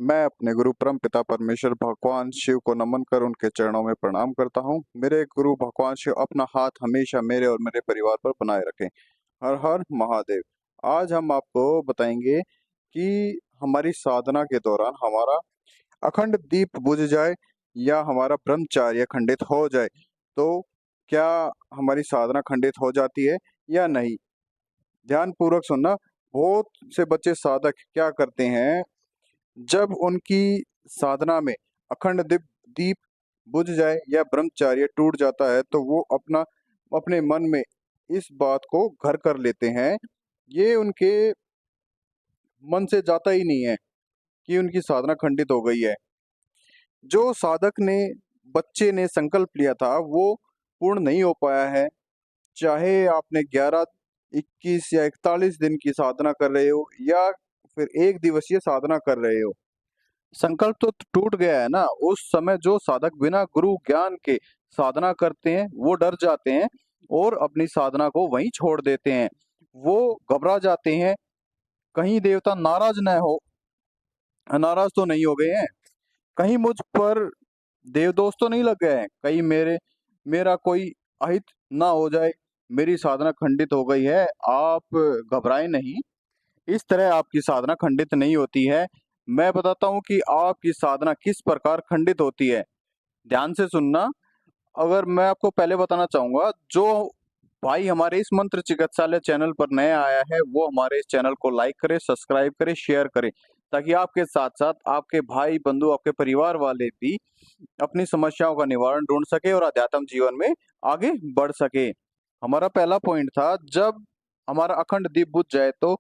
मैं अपने गुरु परम पिता परमेश्वर भगवान शिव को नमन कर उनके चरणों में प्रणाम करता हूँ। मेरे गुरु भगवान शिव अपना हाथ हमेशा मेरे और मेरे परिवार पर बनाए रखें। हर हर महादेव। आज हम आपको बताएंगे कि हमारी साधना के दौरान हमारा अखंड दीप बुझ जाए या हमारा ब्रह्मचर्य खंडित हो जाए तो क्या हमारी साधना खंडित हो जाती है या नहीं। ध्यान पूर्वक सुनना। बहुत से बच्चे साधक क्या करते हैं, जब उनकी साधना में अखंड दीप दीप बुझ जाए या ब्रह्मचर्य टूट जाता है तो वो अपने मन में इस बात को घर कर लेते हैं। ये उनके मन से जाता ही नहीं है कि उनकी साधना खंडित हो गई है। जो साधक ने बच्चे ने संकल्प लिया था वो पूर्ण नहीं हो पाया है। चाहे आपने 11, 21 या 41 दिन की साधना कर रहे हो या फिर एक दिवसीय साधना कर रहे हो, संकल्प तो टूट गया है ना। उस समय जो साधक बिना गुरु ज्ञान के साधना करते हैं वो डर जाते हैं और अपनी साधना को वहीं छोड़ देते हैं। वो घबरा जाते हैं, कहीं देवता नाराज न हो, नाराज तो नहीं हो गए हैं, कहीं मुझ पर देवदोष तो नहीं लग गए हैं, कहीं मेरा कोई अहित ना हो जाए, मेरी साधना खंडित हो गई है। आप घबराएं नहीं, इस तरह आपकी साधना खंडित नहीं होती है। मैं बताता हूँ कि आपकी साधना किस प्रकार खंडित होती है। ध्यान से सुनना। अगर मैं आपको पहले बताना चाहूंगा, जो भाई हमारे इस मंत्र चिकित्सालय चैनल पर नया आया है वो हमारे इस चैनल को लाइक करे, सब्सक्राइब करे, शेयर करे, ताकि आपके साथ साथ आपके भाई बंधु, आपके परिवार वाले भी अपनी समस्याओं का निवारण ढूंढ सके और आध्यात्म जीवन में आगे बढ़ सके। हमारा पहला पॉइंट था, जब हमारा अखंड दीप बुझ जाए तो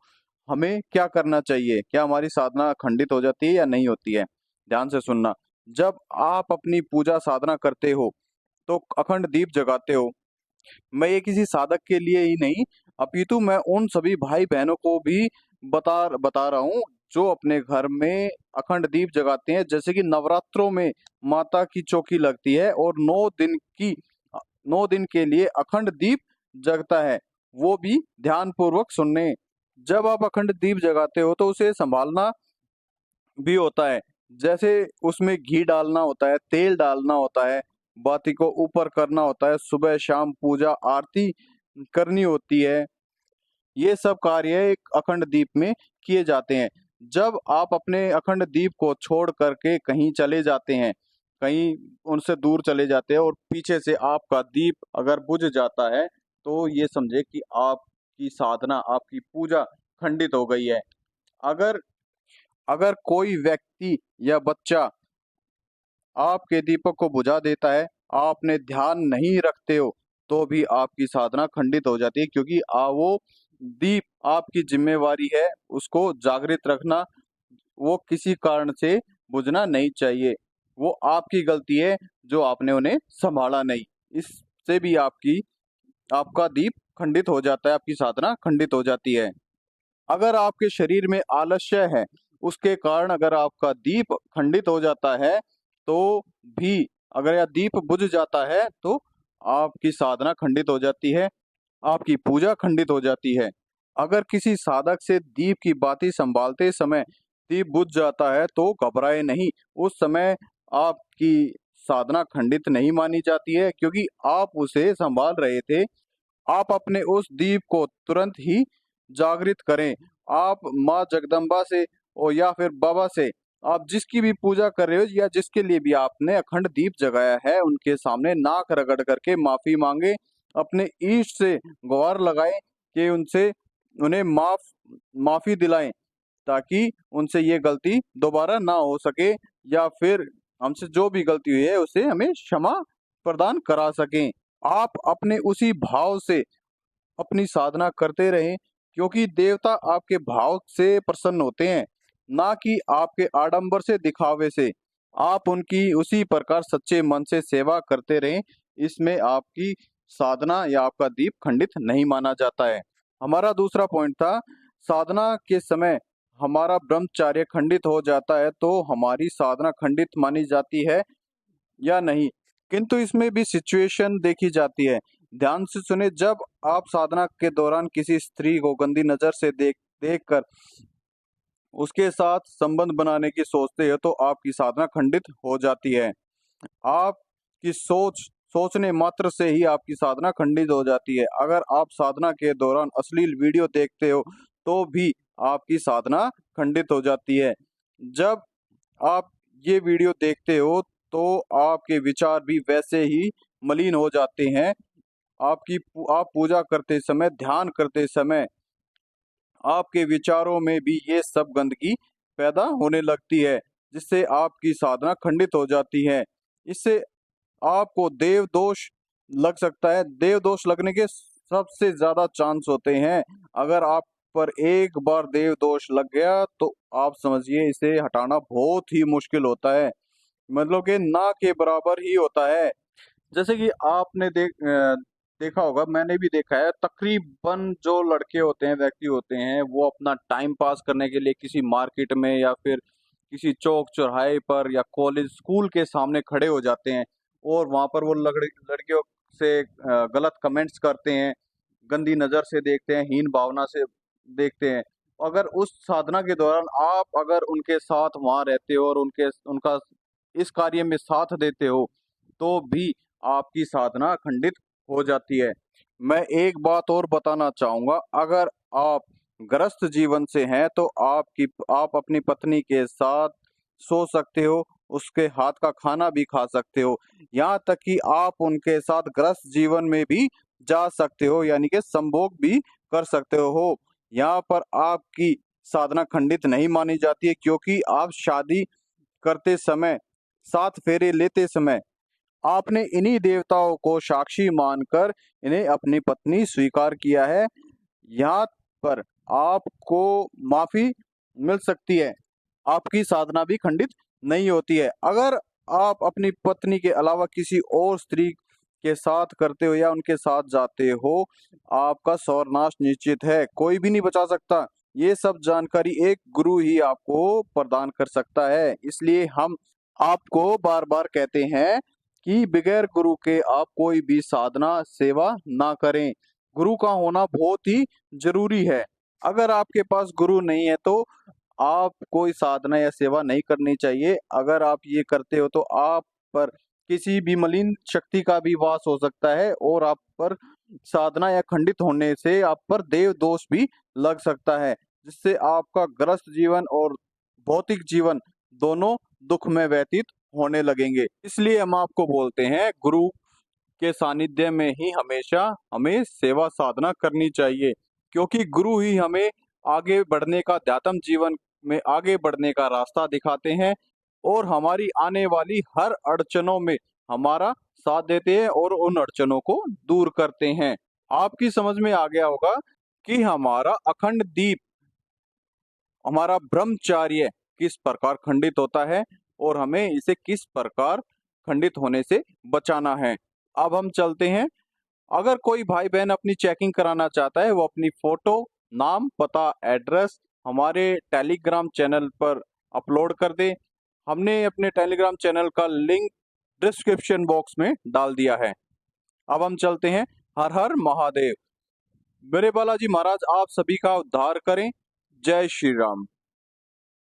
हमें क्या करना चाहिए, क्या हमारी साधना खंडित हो जाती है या नहीं होती है। ध्यान से सुनना। जब आप अपनी पूजा साधना करते हो तो अखंड दीप जगाते हो। मैं ये किसी साधक के लिए ही नहीं, अपितु मैं उन सभी भाई बहनों को भी बता रहा हूँ जो अपने घर में अखंड दीप जगाते हैं। जैसे कि नवरात्रों में माता की चौकी लगती है और 9 दिन के लिए अखंड दीप जगता है, वो भी ध्यान पूर्वक सुनने। जब आप अखंड दीप जगाते हो तो उसे संभालना भी होता है। जैसे उसमें घी डालना होता है, तेल डालना होता है, बाती को ऊपर करना होता है, सुबह शाम पूजा आरती करनी होती है। ये सब कार्य एक अखंड दीप में किए जाते हैं। जब आप अपने अखंड दीप को छोड़ करके कहीं चले जाते हैं, कहीं उनसे दूर चले जाते हैं और पीछे से आपका दीप अगर बुझ जाता है तो ये समझे कि आपकी साधना, आपकी पूजा खंडित हो गई है। अगर अगर कोई व्यक्ति या बच्चा आपके दीपक को बुझा देता है, आपने ध्यान नहीं रखते हो, तो भी आपकी साधना खंडित हो जाती है, क्योंकि वो दीप आपकी जिम्मेवारी है, उसको जागृत रखना। वो किसी कारण से बुझना नहीं चाहिए। वो आपकी गलती है जो आपने उन्हें संभाला नहीं। इससे भी आपका दीप खंडित हो जाता है, आपकी साधना खंडित हो जाती है। अगर आपके शरीर में आलस्य है, उसके कारण अगर आपका दीप खंडित हो जाता है तो भी, अगर यह दीप बुझ जाता है तो आपकी साधना खंडित हो जाती है, आपकी पूजा खंडित हो जाती है। अगर किसी साधक से दीप की बाती संभालते समय दीप बुझ जाता है तो घबराए नहीं। उस समय आपकी साधना खंडित नहीं मानी जाती है, क्योंकि आप उसे संभाल रहे थे। आप अपने उस दीप को तुरंत ही जागृत करें। आप माँ जगदम्बा से और या फिर बाबा से, आप जिसकी भी पूजा कर रहे हो या जिसके लिए भी आपने अखंड दीप जगाया है, उनके सामने नाक रगड़ करके माफी मांगे, अपने ईष्ट से गुहार लगाएं कि उनसे उन्हें माफी दिलाएं, ताकि उनसे ये गलती दोबारा ना हो सके, या फिर हमसे जो भी गलती हुई है उसे हमें क्षमा प्रदान करा सकें। आप अपने उसी भाव से अपनी साधना करते रहें, क्योंकि देवता आपके भाव से प्रसन्न होते हैं, ना कि आपके आडंबर से, दिखावे से। आप उनकी उसी प्रकार सच्चे मन से सेवा करते रहें। इसमें आपकी साधना या आपका दीप खंडित नहीं माना जाता है। हमारा दूसरा पॉइंट था, साधना के समय हमारा ब्रह्मचर्य खंडित हो जाता है तो हमारी साधना खंडित मानी जाती है या नहीं। किंतु इसमें भी सिचुएशन देखी जाती है। ध्यान से सुने। जब आप साधना के दौरान किसी स्त्री को गंदी नजर से देख कर उसके साथ संबंध बनाने की सोचते हो तो आपकी साधना खंडित हो जाती है। आपकी सोचने मात्र से ही आपकी साधना खंडित हो जाती है। अगर आप साधना के दौरान अश्लील वीडियो देखते हो तो भी आपकी साधना खंडित हो जाती है। जब आप ये वीडियो देखते हो तो आपके विचार भी वैसे ही मलिन हो जाते हैं। आप पूजा करते समय, ध्यान करते समय आपके विचारों में भी ये सब गंदगी पैदा होने लगती है, जिससे आपकी साधना खंडित हो जाती है। इससे आपको देव दोष लग सकता है। देव दोष लगने के सबसे ज्यादा चांस होते हैं। अगर आप पर एक बार देव दोष लग गया तो आप समझिए इसे हटाना बहुत ही मुश्किल होता है, मतलब कि ना के बराबर ही होता है। जैसे कि आपने देखा होगा, मैंने भी देखा है, तकरीबन जो लड़के होते हैं, व्यक्ति होते हैं, वो अपना टाइम पास करने के लिए किसी मार्केट में या फिर किसी चौक चौराहे पर या कॉलेज स्कूल के सामने खड़े हो जाते हैं और वहां पर वो लड़कियों से गलत कमेंट्स करते हैं, गंदी नजर से देखते हैं, हीन भावना से देखते हैं। अगर उस साधना के दौरान आप अगर उनके साथ वहां रहते हो और उनका इस कार्य में साथ देते हो तो भी आपकी साधना खंडित हो जाती है। मैं एक बात और बताना चाहूंगा, अगर आप ग्रस्त जीवन से हैं तो आप अपनी पत्नी के साथ सो सकते हो, उसके हाथ का खाना भी खा सकते हो, यहाँ तक कि आप उनके साथ ग्रस्त जीवन में भी जा सकते हो, यानी कि संभोग भी कर सकते हो। यहाँ पर आपकी साधना खंडित नहीं मानी जाती है, क्योंकि आप शादी करते समय, 7 फेरे लेते समय आपने इन्हीं देवताओं को साक्षी मानकर इन्हें अपनी पत्नी स्वीकार किया है। यहाँ पर आपको माफी मिल सकती है, आपकी साधना भी खंडित नहीं होती है। अगर आप अपनी पत्नी के अलावा किसी और स्त्री के साथ करते हो या उनके साथ जाते हो, आपका सर्वनाश निश्चित है, कोई भी नहीं बचा सकता। ये सब जानकारी एक गुरु ही आपको प्रदान कर सकता है। इसलिए हम आपको बार बार कहते हैं कि बगैर गुरु के आप कोई भी साधना सेवा ना करें। गुरु का होना बहुत ही जरूरी है। अगर आपके पास गुरु नहीं है तो आप कोई साधना या सेवा नहीं करनी चाहिए। अगर आप ये करते हो तो आप पर किसी भी मलिन शक्ति का भी वास हो सकता है और आप पर साधना या खंडित होने से आप पर देव दोष भी लग सकता है, जिससे आपका ग्रस्त जीवन और भौतिक जीवन दोनों दुख में व्यतीत होने लगेंगे। इसलिए हम आपको बोलते हैं, गुरु के सानिध्य में ही हमेशा हमें सेवा साधना करनी चाहिए, क्योंकि गुरु ही हमें आगे बढ़ने का, अध्यात्म जीवन में आगे बढ़ने का रास्ता दिखाते हैं और हमारी आने वाली हर अड़चनों में हमारा साथ देते हैं और उन अड़चनों को दूर करते हैं। आपकी समझ में आ गया होगा कि हमारा अखंड दीप, हमारा ब्रह्मचार्य किस प्रकार खंडित होता है और हमें इसे किस प्रकार खंडित होने से बचाना है। अब हम चलते हैं। अगर कोई भाई बहन अपनी चेकिंग कराना चाहता है, वो अपनी फोटो, नाम, पता, एड्रेस हमारे टेलीग्राम चैनल पर अपलोड कर दे। हमने अपने टेलीग्राम चैनल का लिंक डिस्क्रिप्शन बॉक्स में डाल दिया है। अब हम चलते हैं। हर हर महादेव। मेरे बालाजी महाराज आप सभी का उद्धार करें। जय श्री राम।